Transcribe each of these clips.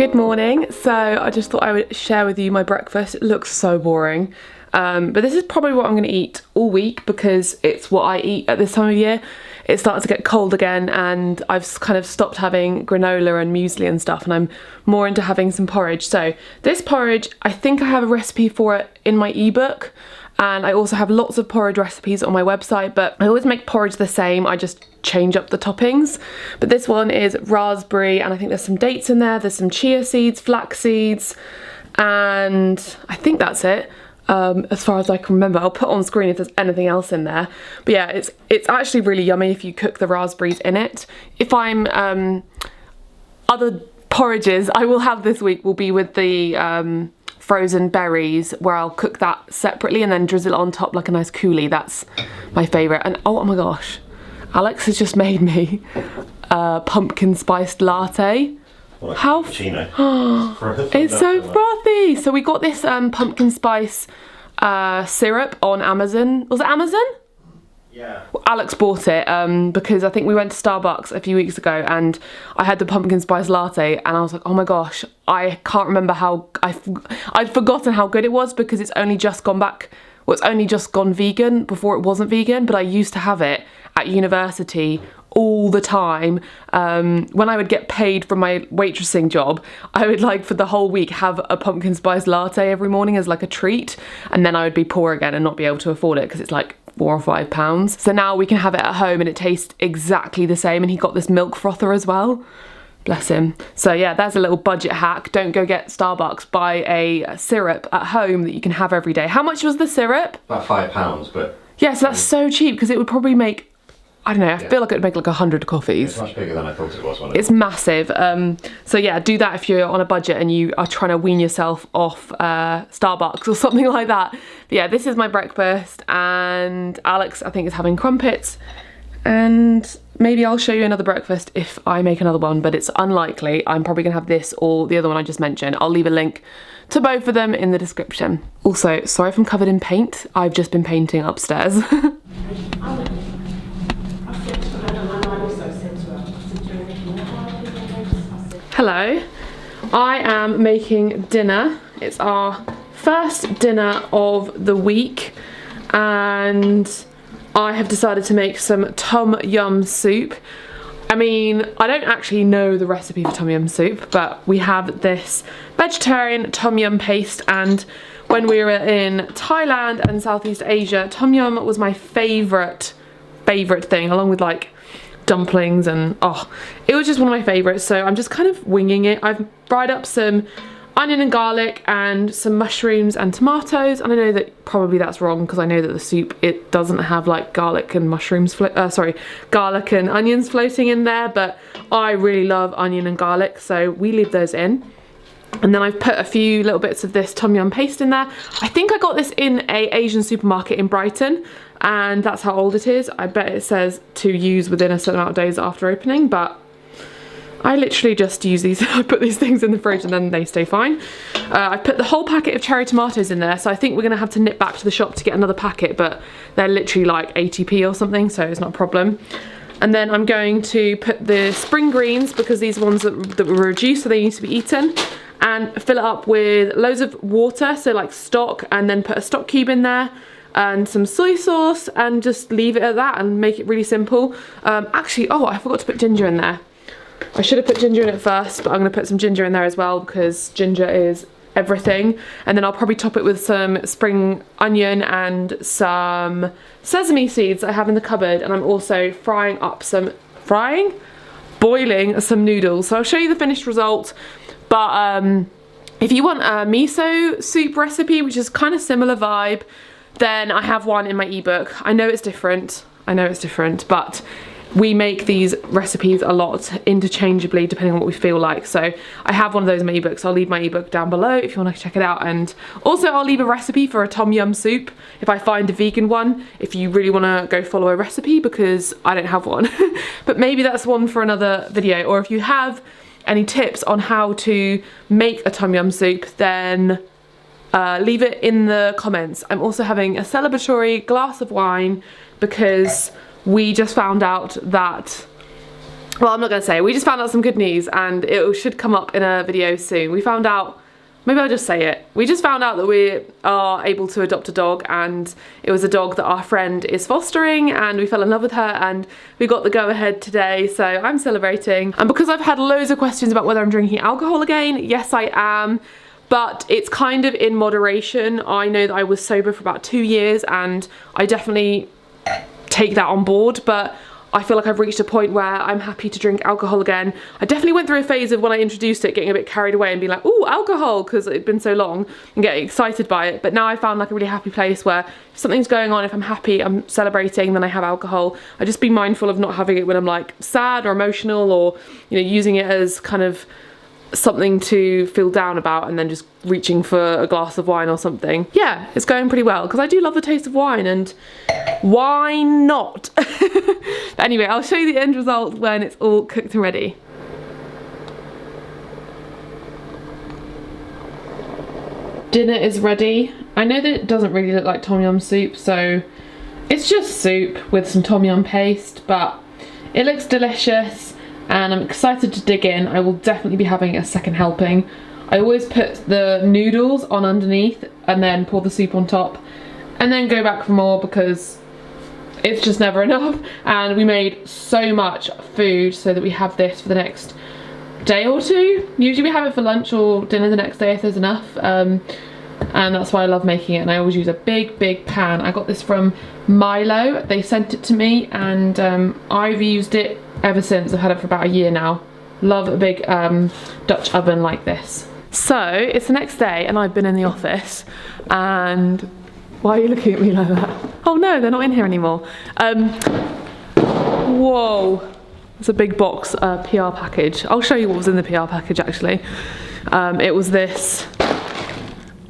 Good morning. So I just thought I would share with you my breakfast. It looks so boring, but this is probably what I'm going to eat all week because it's what I eat at this time of year. It's starting to get cold again and I've kind of stopped having granola and muesli and stuff, and I'm more into having some porridge. So this porridge, I think I have a recipe for it in my ebook, and I also have lots of porridge recipes on my website, but I always make porridge the same. I just change up the toppings. But this one is raspberry, and I think there's some dates in there. There's some chia seeds, flax seeds, and I think that's it. As far as I can remember. I'll put on screen if there's anything else in there. But yeah, it's actually really yummy if you cook the raspberries in it. If I'm other porridges I will have this week will be with the frozen berries, where I'll cook that separately and then drizzle it on top like a nice coulis. That's my favourite. And oh my gosh, Alex has just made me a pumpkin spiced latte. Like how it's so frothy. So we got this pumpkin spice syrup on Amazon. Was it Amazon? Yeah. Well, Alex bought it because I think we went to Starbucks a few weeks ago and I had the pumpkin spice latte and I was like, oh my gosh, I can't remember how I'd forgotten how good it was because it's only just gone back. Well, it's only just gone vegan. Before it wasn't vegan, but I used to have it at university all the time. When I would get paid from my waitressing job, I would, like, for the whole week have a pumpkin spice latte every morning as like a treat, and then I would be poor again and not be able to afford it because it's like £4 or £5. So now we can have it at home and it tastes exactly the same, and he got this milk frother as well. Bless him. So yeah, that's a little budget hack. Don't go get Starbucks. Buy a syrup at home that you can have every day. How much was the syrup? About £5, but... Yeah, so that's so cheap because it would probably make, I don't know, I feel like it would make like 100 coffees. It's much bigger than I thought it was. Wasn't it? It's massive. So yeah, do that if you're on a budget and you are trying to wean yourself off Starbucks or something like that. But yeah, this is my breakfast, and Alex, I think, is having crumpets. And maybe I'll show you another breakfast if I make another one, but it's unlikely. I'm probably gonna have this or the other one I just mentioned. I'll leave a link to both of them in the description. Also, sorry if I'm covered in paint. I've just been painting upstairs. Hello, I am making dinner. It's our first dinner of the week, and I have decided to make some tom yum soup. I mean, I don't actually know the recipe for tom yum soup, but we have this vegetarian tom yum paste, and when we were in Thailand and Southeast Asia, tom yum was my favourite thing, along with like dumplings, and oh, it was just one of my favourites. So I'm just kind of winging it. I've fried up some onion and garlic and some mushrooms and tomatoes, and I know that probably that's wrong because I know that the soup, it doesn't have like garlic and mushrooms garlic and onions floating in there, but I really love onion and garlic, so we leave those in. And then I've put a few little bits of this tom yum paste in there. I think I got this in a Asian supermarket in Brighton, and that's how old it is. I bet it says to use within a certain amount of days after opening, but I literally just use these. I put these things in the fridge and then they stay fine. I put the whole packet of cherry tomatoes in there, so I think we're gonna have to nip back to the shop to get another packet, but they're literally like 80p or something, so it's not a problem. And then I'm going to put the spring greens, because these are ones that were reduced, so they need to be eaten, and fill it up with loads of water, so like stock, and then put a stock cube in there and some soy sauce, and just leave it at that and make it really simple. Actually, oh, I forgot to put ginger in there. I should have put ginger in it first, but I'm going to put some ginger in there as well because ginger is everything. And then I'll probably top it with some spring onion and some sesame seeds I have in the cupboard. And I'm also boiling some noodles. So I'll show you the finished result. But if you want a miso soup recipe, which is kind of similar vibe, then I have one in my ebook. I know it's different, but we make these recipes a lot interchangeably depending on what we feel like. So I have one of those in my ebook, so I'll leave my ebook down below if you want to check it out. And also I'll leave a recipe for a tom yum soup if I find a vegan one, if you really want to go follow a recipe, because I don't have one. But maybe that's one for another video. Or if you have any tips on how to make a tom yum soup, then leave it in the comments. I'm also having a celebratory glass of wine because we just found out that well, I'm not going to say, we just found out some good news and it should come up in a video soon. We found out, maybe I'll just say it. We just found out that we are able to adopt a dog, and it was a dog that our friend is fostering, and we fell in love with her and we got the go ahead today, so I'm celebrating. And because I've had loads of questions about whether I'm drinking alcohol again, yes I am, but it's kind of in moderation. I know that I was sober for about 2 years and I definitely take that on board, but I feel like I've reached a point where I'm happy to drink alcohol again. I definitely went through a phase of when I introduced it getting a bit carried away and being like, ooh, alcohol, because it'd been so long, and getting excited by it. But now I found like a really happy place where if something's going on, if I'm happy, I'm celebrating, then I have alcohol. I just be mindful of not having it when I'm like sad or emotional, or, you know, using it as kind of something to feel down about and then just reaching for a glass of wine or something. Yeah, it's going pretty well because I do love the taste of wine, and why not? But anyway, I'll show you the end result when it's all cooked and ready. Dinner is ready. I know that it doesn't really look like tom yum soup, so it's just soup with some tom yum paste, but it looks delicious and I'm excited to dig in. I will definitely be having a second helping. I always put the noodles on underneath and then pour the soup on top and then go back for more because it's just never enough. And we made so much food so that we have this for the next day or two. Usually we have it for lunch or dinner the next day if there's enough. And that's why I love making it, and I always use a big pan. I got this from Milo, they sent it to me, and I've used it ever since. I've had it for about a year now. Love a big Dutch oven like this. So it's the next day and I've been in the office, and why are you looking at me like that? Oh no, they're not in here anymore. Whoa, it's a big box PR package. I'll show you what was in the PR package actually. It was this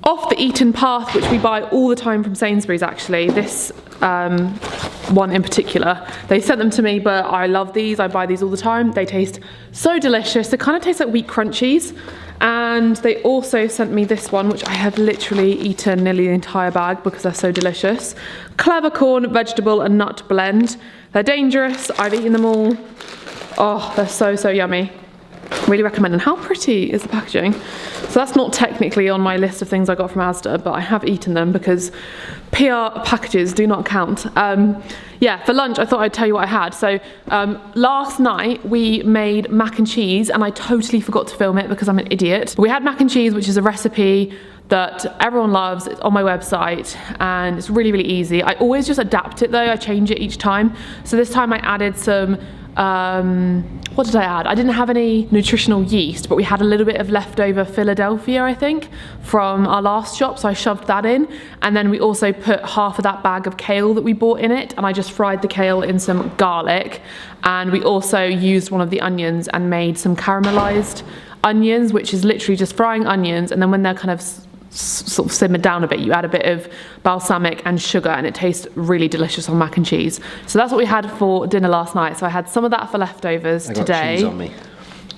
off the Eton Path, which we buy all the time from Sainsbury's actually. This one in particular, they sent them to me, but I love these. I buy these all the time. They taste so delicious. They kind of taste like wheat crunchies. And they also sent me this one, which I have literally eaten nearly the entire bag because they're so delicious. Clever corn, vegetable and nut blend. They're dangerous. I've eaten them all. Oh, they're so yummy. Really recommend. And how pretty is the packaging? So that's not technically on my list of things I got from Asda, but I have eaten them because PR packages do not count. Yeah, for lunch I thought I'd tell you what I had. So last night we made mac and cheese, and I totally forgot to film it because I'm an idiot. We had mac and cheese, which is a recipe that everyone loves. It's on my website and it's really easy. I always just adapt it though. I change it each time. So this time I added some what did I add? I didn't have any nutritional yeast, but we had a little bit of leftover Philadelphia, I think, from our last shop, so I shoved that in. And then we also put half of that bag of kale that we bought in it, and I just fried the kale in some garlic. And we also used one of the onions and made some caramelized onions, which is literally just frying onions, and then when they're kind of sort of simmered down a bit, you add a bit of balsamic and sugar, and it tastes really delicious on mac and cheese. So that's what we had for dinner last night. So I had some of that for leftovers today. I got cheese on me.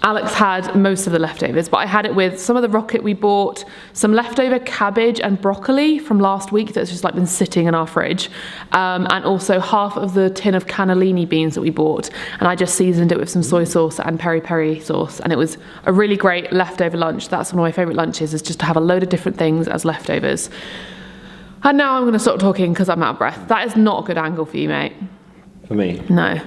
Alex had most of the leftovers, but I had it with some of the rocket we bought, some leftover cabbage and broccoli from last week that's just like been sitting in our fridge, and also half of the tin of cannellini beans that we bought, and I just seasoned it with some soy sauce and peri-peri sauce, and it was a really great leftover lunch. That's one of my favourite lunches, is just to have a load of different things as leftovers. And now I'm going to stop talking because I'm out of breath. That is not a good angle for you, mate. For me? No.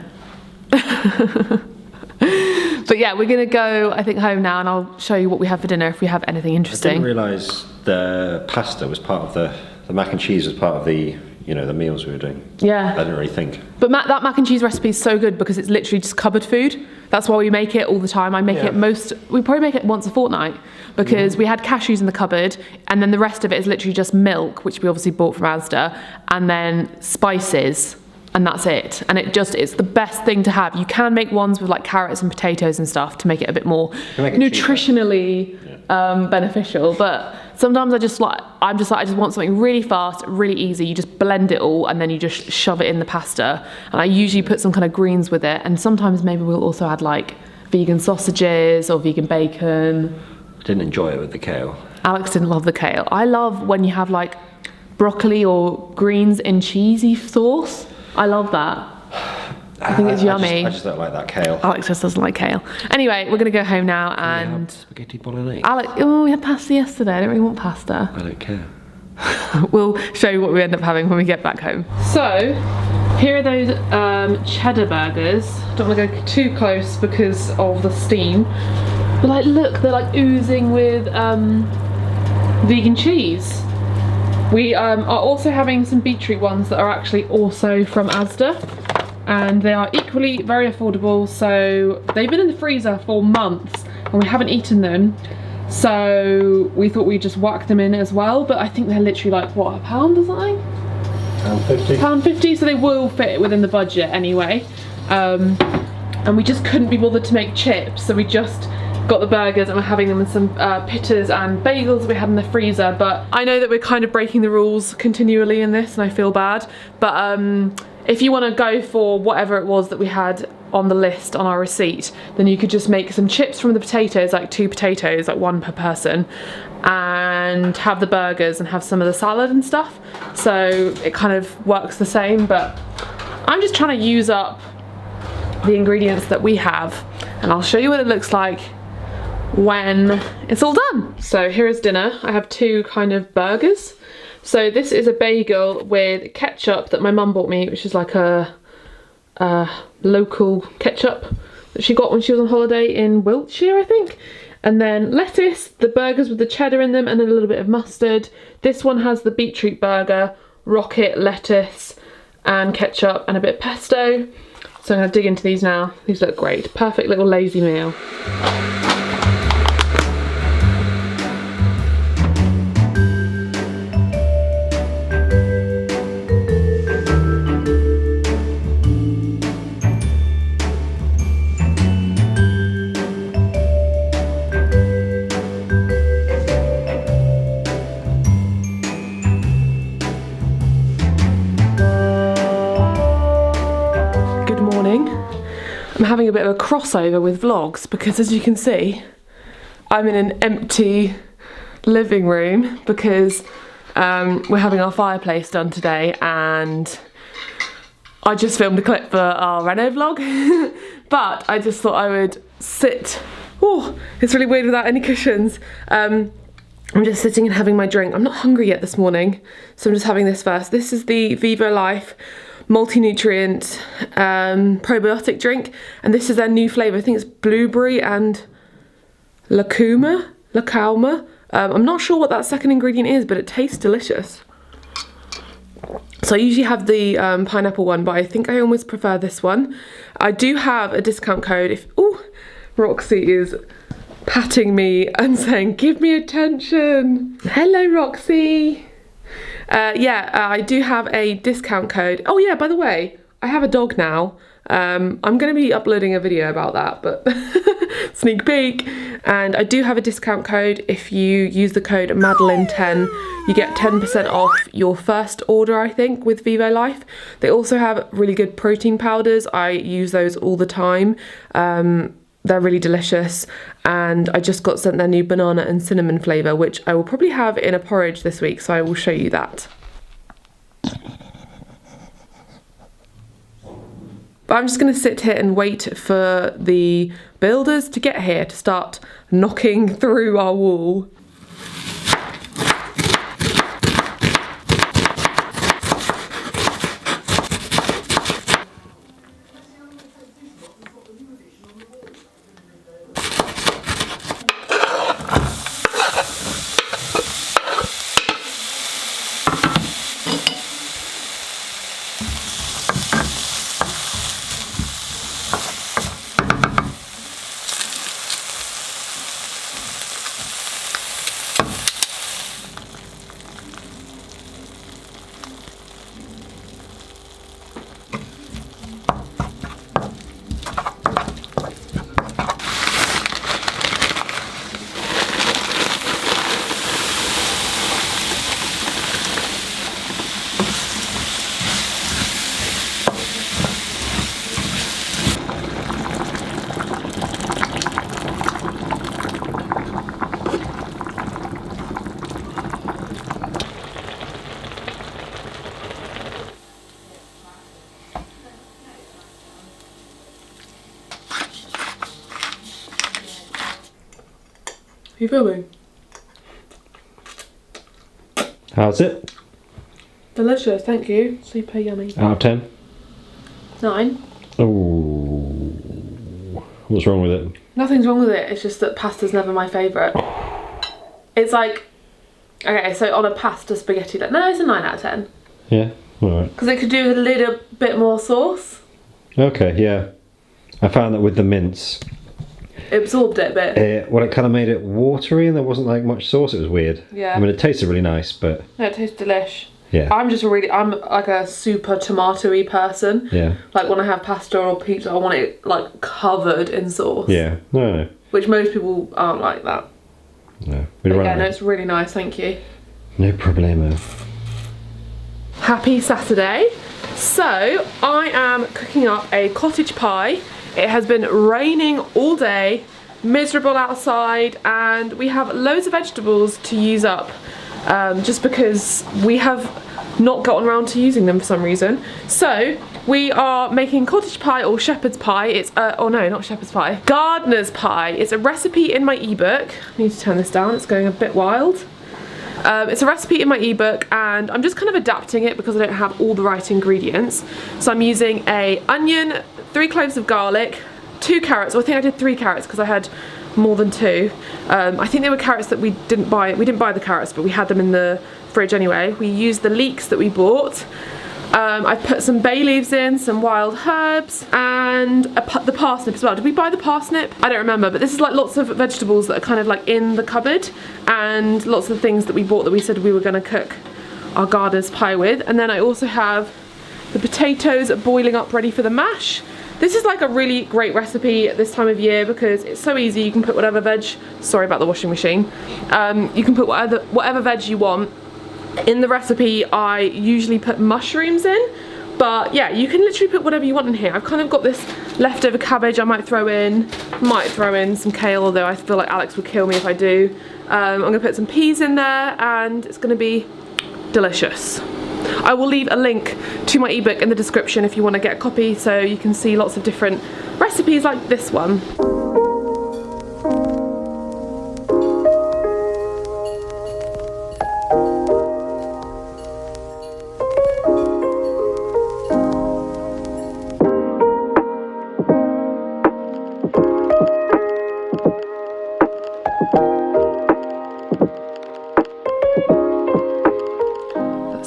But yeah, we're gonna go, I think, home now, and I'll show you what we have for dinner if we have anything interesting. I didn't realise the pasta was part of the mac and cheese was part of the, you know, the meals we were doing. Yeah. I didn't really think. But that mac and cheese recipe is so good because it's literally just cupboard food. That's why we make it all the time. I make it we probably make it once a fortnight because we had cashews in the cupboard, and then the rest of it is literally just milk, which we obviously bought from Asda, and then spices. And that's it. And it's the best thing to have. You can make ones with like carrots and potatoes and stuff to make it a bit more nutritionally beneficial. But sometimes I just want something really fast, really easy. You just blend it all and then you just shove it in the pasta. And I usually put some kind of greens with it. And sometimes maybe we'll also add like vegan sausages or vegan bacon. I didn't enjoy it with the kale. Alex didn't love the kale. I love when you have like broccoli or greens in cheesy sauce. I love that. I think it's yummy. I just don't like that kale. Alex just doesn't like kale. Anyway, we're going to go home now and... spaghetti bolognese. Alex, oh, we had pasta yesterday. I don't really want pasta. I don't care. We'll show you what we end up having when we get back home. So, here are those cheddar burgers. Don't want to go too close because of the steam. But like, look, they're like oozing with vegan cheese. We are also having some beetroot ones that are actually also from Asda. And they are equally very affordable. So they've been in the freezer for months and we haven't eaten them. So we thought we'd just whack them in as well. But I think they're literally like, what, £1 or something? £1.50. £1.50, so they will fit within the budget anyway. And we just couldn't be bothered to make chips. So we just got the burgers and we're having them with some pittas and bagels we had in the freezer. But I know that we're kind of breaking the rules continually in this and I feel bad. But if you want to go for whatever it was that we had on the list on our receipt, then you could just make some chips from the potatoes, like 2 potatoes, like 1 per person, and have the burgers and have some of the salad and stuff. So it kind of works the same, but I'm just trying to use up the ingredients that we have, and I'll show you what it looks like when it's all done. So here is dinner. I have 2 kind of burgers. So this is a bagel with ketchup that my mum bought me, which is like a local ketchup that she got when she was on holiday in Wiltshire, I think. And then lettuce, the burgers with the cheddar in them, and then a little bit of mustard. This one has the beetroot burger, rocket, lettuce, and ketchup, and a bit of pesto. So I'm gonna dig into these now. These look great. Perfect little lazy meal. I'm having a bit of a crossover with vlogs because, as you can see, I'm in an empty living room because we're having our fireplace done today, and I just filmed a clip for our reno vlog. But I just thought I would sit. Oh, it's really weird without any cushions. I'm just sitting and having my drink. I'm not hungry yet this morning, so I'm just having this first. This is the Vivo Life multi-nutrient probiotic drink, and this is their new flavour. I think it's blueberry and lacuma. I'm not sure what that second ingredient is, but it tastes delicious. So I usually have the pineapple one, but I think I almost prefer this one. I do have a discount code if... Oh, Roxy is patting me and saying, give me attention. Hello, Roxy. I do have a discount code. Oh yeah, by the way, I have a dog now. I'm going to be uploading a video about that, but sneak peek. And I do have a discount code. If you use the code Madeleine10, you get 10% off your first order, I think, with Vivo Life. They also have really good protein powders. I use those all the time. They're really delicious, and I just got sent their new banana and cinnamon flavour, which I will probably have in a porridge this week, so I will show you that. But I'm just going to sit here and wait for the builders to get here to start knocking through our wall. you filming? How's it? Delicious, thank you. Super yummy. Out of 10? 9. Oh, what's wrong with it? Nothing's wrong with it, it's just that pasta's never my favourite. It's like, okay, so on a pasta spaghetti, no, it's a 9 out of 10. Yeah, alright. Because it could do with a little bit more sauce. Okay, yeah. I found that with the mince, It absorbed it a bit. it kind of made it watery and there wasn't like much sauce. It was weird. Yeah. I mean, it tasted really nice, but No, it tastes delish. yeah. I'm like a super tomato-y person. Yeah. Like when I have pasta or pizza, I want it like covered in sauce. Yeah. No. Which most people aren't like that. No. But yeah, no, it's really nice, thank you. No problemo. Happy Saturday. So, I am cooking up a cottage pie. It has been raining all day, miserable outside, and we have loads of vegetables to use up. Just because we have not gotten around to using them for some reason. So we are making cottage pie or shepherd's pie. It's oh no, not shepherd's pie, gardener's pie. It's a recipe in my ebook. I need to turn this down, it's going a bit wild. It's a recipe in my ebook and I'm just kind of adapting it because I don't have all the right ingredients. So I'm using a onion, 3 cloves of garlic, 2 carrots. I think I did 3 carrots because I had more than 2. I think they were carrots that we didn't buy. We didn't buy the carrots, but we had them in the fridge anyway. We used the leeks that we bought. I put some bay leaves in, some wild herbs, and the parsnip as well. Did we buy the parsnip? I don't remember, but this is like lots of vegetables that are kind of like in the cupboard, and lots of things that we bought that we said we were going to cook our gardener's pie with. And then I also have the potatoes boiling up ready for the mash. This is like a really great recipe at this time of year because it's so easy. You can put whatever veg, sorry about the washing machine, you can put whatever veg you want. In the recipe I usually put mushrooms in, but yeah, you can literally put whatever you want in here. I've kind of got this leftover cabbage I might throw in some kale, although I feel like Alex would kill me if I do. I'm going to put some peas in there and it's going to be delicious. I will leave a link to my ebook in the description if you want to get a copy so you can see lots of different recipes like this one.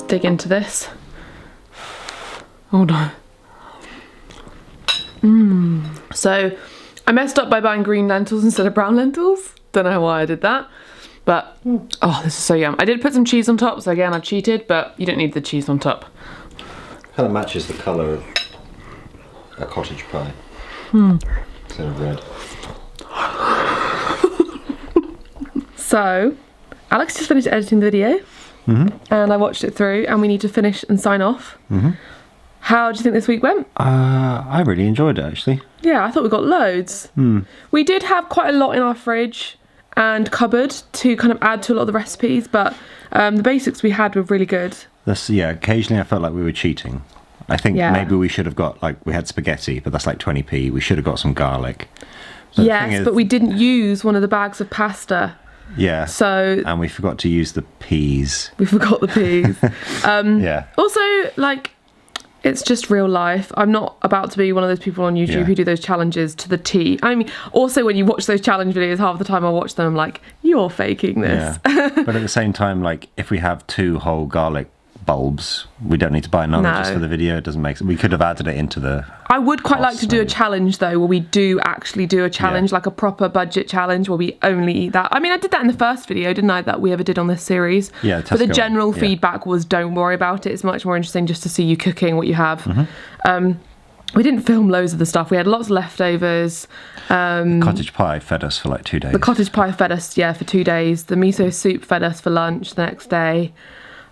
Dig into this. Oh no. So I messed up by buying green lentils instead of brown lentils. Don't know why I did that, but oh, this is so yum. I did put some cheese on top, so again I cheated, but you don't need the cheese on top. Kind of matches the colour of a cottage pie. Instead of red. So Alex just finished editing the video. And I watched it through and we need to finish and sign off. How do you think this week went? I really enjoyed it actually. Yeah, I thought we got loads. We did have quite a lot in our fridge and cupboard to kind of add to a lot of the recipes, but the basics we had were really good. Yeah, occasionally I felt like we were cheating. I think maybe we should have got, like, we had spaghetti, but that's like 20p. We should have got some garlic. But yes, but we didn't use one of the bags of pasta. Yeah. So and we forgot to use the peas. We forgot the peas. Yeah. Also, like, it's just real life. I'm not about to be one of those people on YouTube who do those challenges to the T. I mean, also when you watch those challenge videos, half the time I watch them, I'm like, you're faking this. Yeah. But at the same time, like, if we have 2 whole garlic bulbs, we don't need to buy another just for the video. It doesn't make sense. We could have added it into the I would quite like to do a challenge though, where we do actually do a challenge, like a proper budget challenge where we only eat that. I mean, I did that in the first video, didn't I, that we ever did on this series? Yeah. But the general feedback was don't worry about it. It's much more interesting just to see you cooking what you have. We didn't film loads of the stuff. We had lots of leftovers. Cottage pie fed us for like 2 days. The cottage pie fed us, for 2 days. The miso soup fed us for lunch the next day.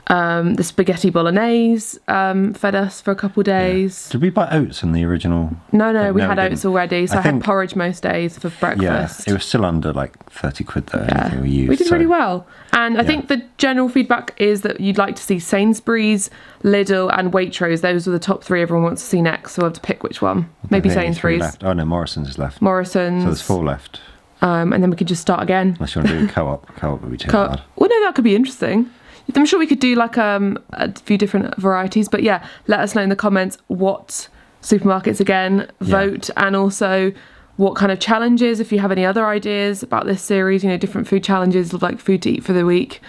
The spaghetti bolognese fed us for a couple days. Did we buy oats in the original? No, we had oats already, so I had porridge most days for breakfast. Yeah, it was still under like 30 quid though, anything we used. We did really well. And I think the general feedback is that you'd like to see Sainsbury's, Lidl and Waitrose. Those are the top 3 everyone wants to see next, so we'll have to pick which one. Maybe Sainsbury's. Oh no, Morrison's is left. Morrison's. So there's 4 left. and then we could just start again. Unless you want to do co-op would be too hard. Well, no, that could be interesting. I'm sure we could do like a few different varieties, but yeah, let us know in the comments what supermarkets again, vote, and also what kind of challenges, if you have any other ideas about this series, different food challenges, like food to eat for the week.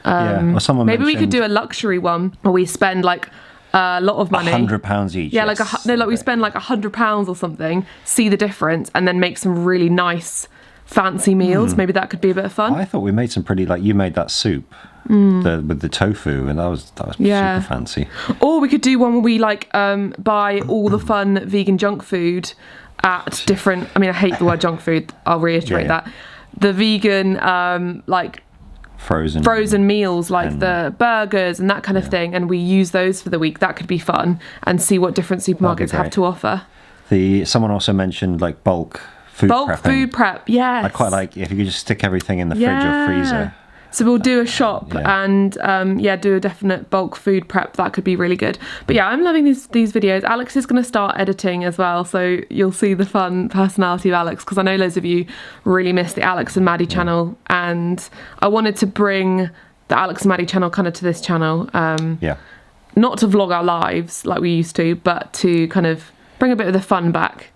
Or someone maybe we could do a luxury one where we spend like a lot of money, £100 each. Yeah, we spend like £100 or something, see the difference, and then make some really nice fancy meals. Maybe that could be a bit of fun. I thought we made some pretty, like, you made that soup with the tofu, and that was super fancy. Or we could do one where we like buy all the fun vegan junk food at different, I hate the word junk food, I'll reiterate that. The vegan like frozen meals, like the burgers and that kind of thing, and we use those for the week. That could be fun, and see what different supermarkets have to offer. Someone also mentioned like bulk food prep. Yes, I'd quite like if you could just stick everything in the fridge or freezer. So we'll do a shop and do a definite bulk food prep. That could be really good. But yeah, I'm loving these videos. Alex is going to start editing as well, so you'll see the fun personality of Alex, because I know loads of you really miss the Alex and Maddie channel, and I wanted to bring the Alex and Maddie channel kind of to this channel. Not to vlog our lives like we used to, but to kind of bring a bit of the fun back.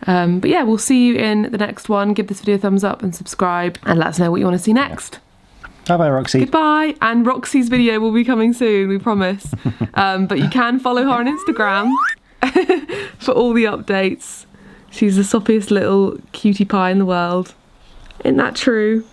But yeah, we'll see you in the next one. Give this video a thumbs up and subscribe, and let us know what you want to see next. Bye-bye, Roxy. Goodbye. And Roxy's video will be coming soon, we promise. But you can follow her on Instagram for all the updates. She's the soppiest little cutie pie in the world. Isn't that true?